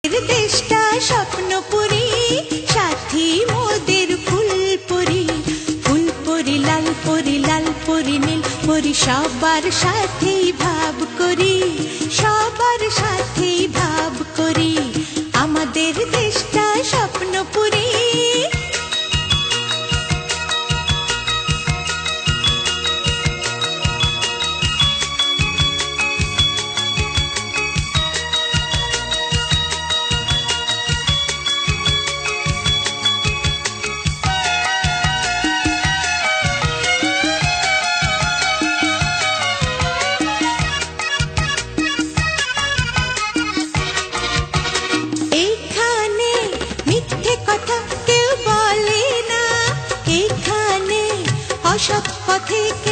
দেশটা স্বপ্নপুরী, সাথী মোদের ফুলপুরি। ফুলপুরি লাল পরি, লাল পরি নীল পরি, সবার সাথেই ভাব করি, সবার সাথেই ভাব করি। আমাদের দেশটা স্বপ্নপুরী। অসৎ পথে